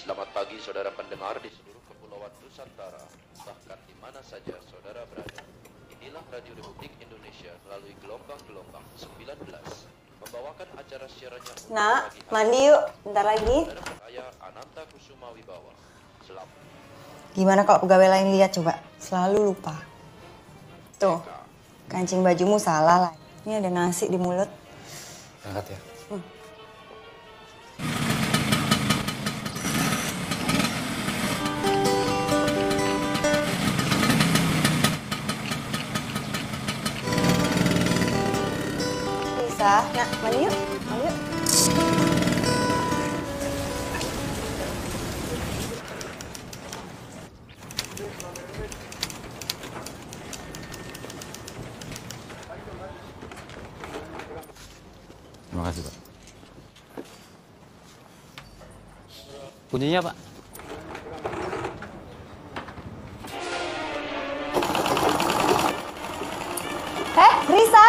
Selamat pagi saudara pendengar di seluruh kepulauan Nusantara, bahkan di mana saja saudara berada. Inilah Radio Republik Indonesia melalui gelombang-gelombang 19, membawakan acara siarannya untuk Nak, pagi hari. mandi yuk, bentar lagi. Saudara saya Ananta Kusuma Wibawa. Selamat. Gimana kalau pegawai lain lihat coba? Selalu lupa. Tuh, kancing bajumu salah lah. Ini ada nasi di mulut. Angkat ya. Bisa, nak, mandi yuk. Mandi yuk. Terima kasih, Pak. Kuncinya, Pak. Risa!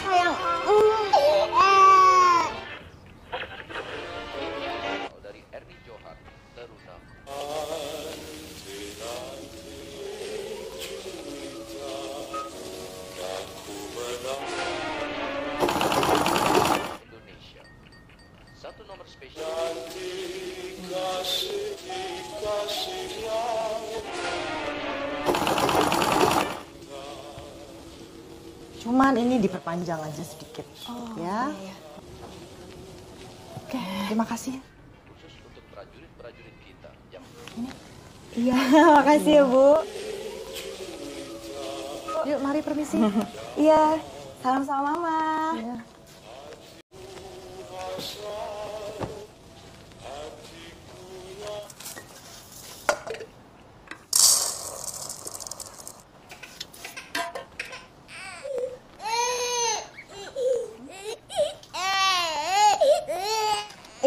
Sayang. Dari Erni Johan, Teruna. Indonesia. Satu nomor spesial. Cuman ini diperpanjang aja sedikit. Ya. Iya. Oke, terima kasih. Khusus untuk prajurit-prajurit kita yang Iya, makasih ya, Bu. Yuk, mari permisi. Iya, salam sama Mama. Ya.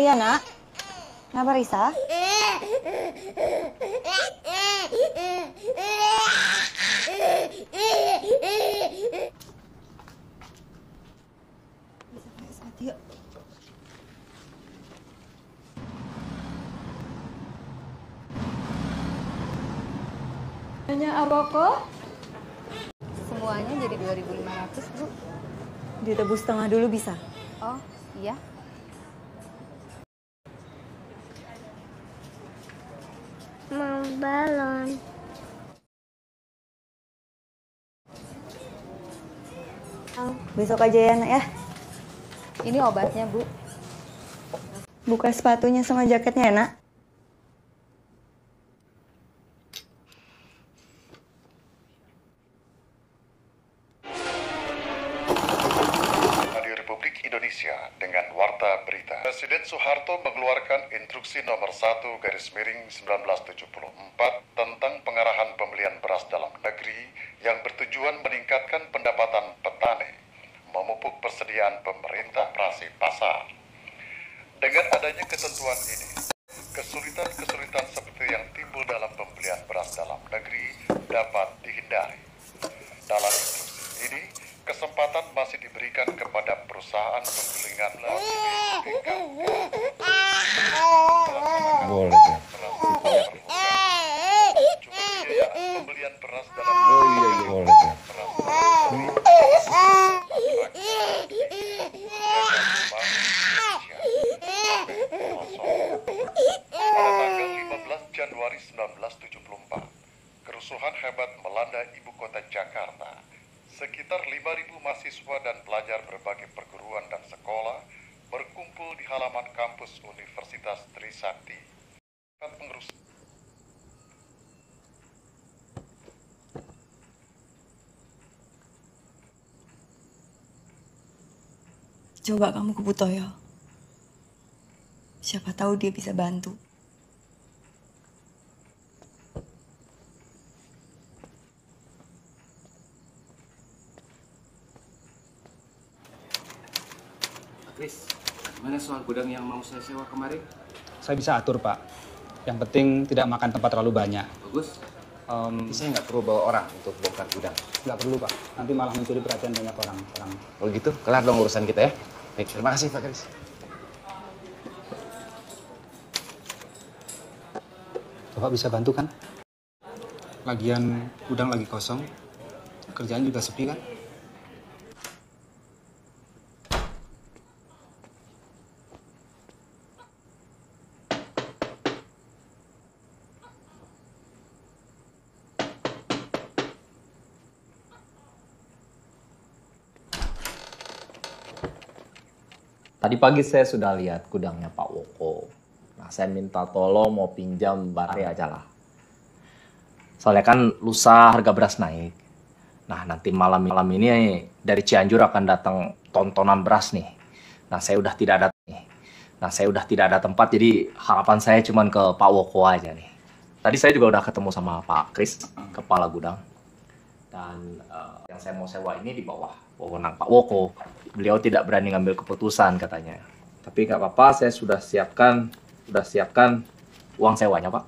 Iya, Nak. Kenapa, Risa? Yuk. Hanya Aroko? Semuanya jadi 2.500, Bu. Ditebus setengah dulu bisa? Oh, iya. Mau balon. Besok aja ya, Nak ya. Ini obatnya, Bu. Buka sepatunya sama jaketnya ya, Nak. Radio Republik Indonesia dengan Warta Berita. Presiden Soeharto mengeluarkan Instruksi Nomor 1/1974 tentang pengarahan pembelian beras dalam negeri yang bertujuan meningkatkan pendapatan petani, memupuk persediaan pemerintah operasi pasar. Dengan adanya ketentuan ini, kesulitan-kesulitan seperti yang timbul dalam pembelian beras dalam negeri dapat dihindari. Dalam instruksi ini, kesempatan masih diberikan kepada perusahaan penggilingan Boleh, ya. Cuma biaya pembelian beras dalam Oh iya, boleh, ya. Pada tanggal 15 Januari 1974, kerusuhan hebat melanda ibu kota Jakarta. Sekitar 5.000 mahasiswa dan pelajar berbagai perguruan dan sekolah berkumpul di halaman kampus Universitas Trisakti. Pengurus Coba kamu ke Butoyo. Siapa tahu dia bisa bantu. Kris, gimana soal gudang yang mau saya sewa kemarin? Saya bisa atur, Pak. Yang penting tidak makan tempat terlalu banyak. Bagus. Saya nggak perlu bawa orang untuk bongkar gudang. Nggak perlu, Pak. Nanti malah mencuri perhatian banyak orang. Kalau gitu, kelar dong urusan kita ya. Baik, terima kasih Pak Kris. Bapak bisa bantu kan? Lagian gudang lagi kosong, kerjaan juga sepi kan? Tadi pagi saya sudah lihat gudangnya Pak Woko. Nah, saya minta tolong mau pinjam barang aja lah. Soalnya kan lusa harga beras naik. Nah, nanti malam ini dari Cianjur akan datang tontonan beras nih. Nah, saya udah tidak ada tempat, jadi harapan saya cuma ke Pak Woko aja nih. Tadi saya juga udah ketemu sama Pak Kris, kepala gudang. Dan yang saya mau sewa ini di bawah wewenang Pak Woko. Beliau tidak berani ngambil keputusan katanya. Tapi nggak apa-apa, saya sudah siapkan uang sewanya, Pak.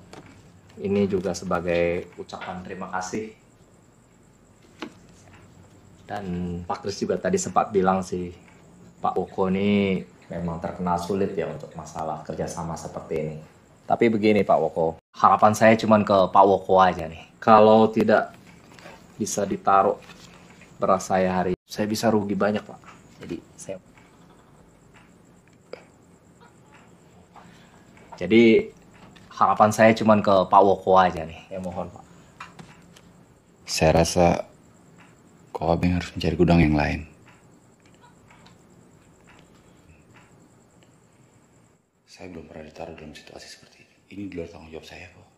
Ini juga sebagai ucapan terima kasih. Dan Pak Kris juga tadi sempat bilang sih, Pak Woko ini memang terkenal sulit ya untuk masalah kerjasama seperti ini. Tapi begini Pak Woko, harapan saya cuma ke Pak Woko aja nih. Kalau tidak bisa ditaruh beras saya hari ini, saya bisa rugi banyak Pak. Jadi harapan saya cuma ke Pak Woko aja nih. Ya mohon Pak. Saya rasa Ko Abeng harus mencari gudang yang lain. Saya belum pernah ditaruh dalam situasi seperti ini. Ini di luar tanggung jawab saya kok.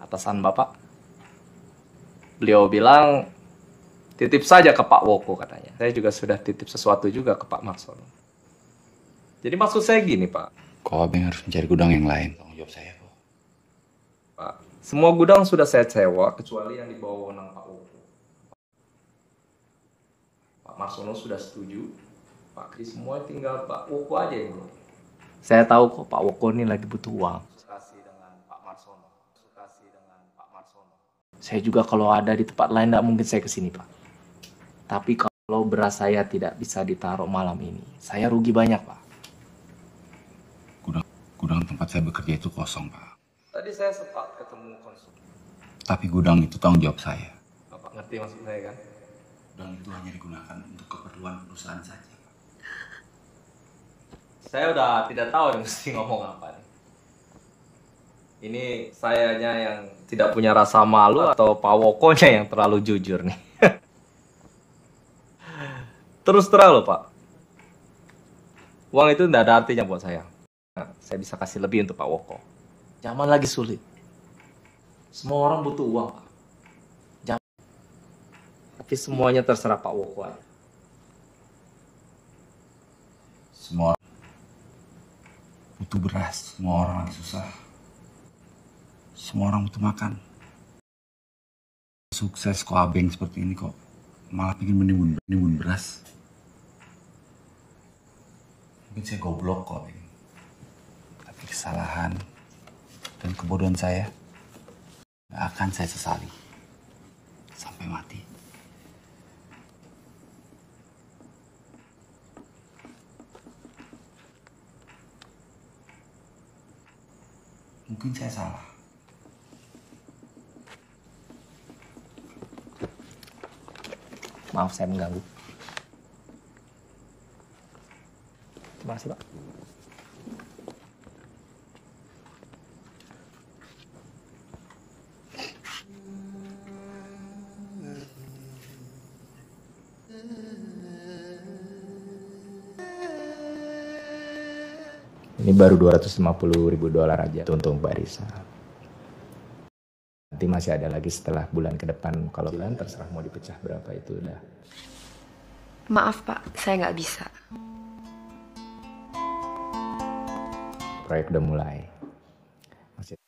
Atasan Bapak, beliau bilang titip saja ke Pak Woko katanya. Saya juga sudah titip sesuatu juga ke Pak Marsono. Jadi maksud saya gini Pak. Ko Abeng harus mencari gudang yang lain. Tanggung jawab saya kok. Pak, semua gudang sudah saya sewa kecuali yang di bawah wewenang Pak Woko. Pak Marsono sudah setuju. Pak Kris semua tinggal Pak Woko aja yang belum. Saya tahu kok Pak Woko ini lagi butuh uang. Saya juga kalau ada di tempat lain tidak mungkin saya kesini Pak. Tapi kalau beras saya tidak bisa ditaruh malam ini, saya rugi banyak Pak. Gudang tempat saya bekerja itu kosong Pak. Tadi saya sempat ketemu konsul. Tapi gudang itu tanggung jawab saya. Bapak ngerti maksud saya kan? Gudang itu hanya digunakan untuk keperluan perusahaan saja. Saya udah tidak tahu mesti ngomong apa nih. Ini sayanya yang tidak punya rasa malu atau Pak Wokonya yang terlalu jujur nih. Terus terang loh Pak. Uang itu tidak ada artinya buat saya. Nah, saya bisa kasih lebih untuk Pak Woko. Zaman lagi sulit. Semua orang butuh uang Pak. Tapi semuanya terserah Pak Woko aja. Semua orang butuh beras. Semua orang lagi susah. Semua orang butuh makan. Sukses Ko Abeng seperti ini kok malah pengen menimbun beras. Mungkin saya goblok kok Abeng. Tapi kesalahan dan kebodohan saya gak akan saya sesali sampai mati. Mungkin saya salah. Maaf saya mengganggu. Terima kasih Pak. Ini baru $250.000 aja untuk Mbak Risa. Nanti masih ada lagi setelah bulan ke depan. Kalau bulan terserah mau dipecah berapa itu udah. Maaf Pak, saya nggak bisa. Proyek udah mulai. Masih.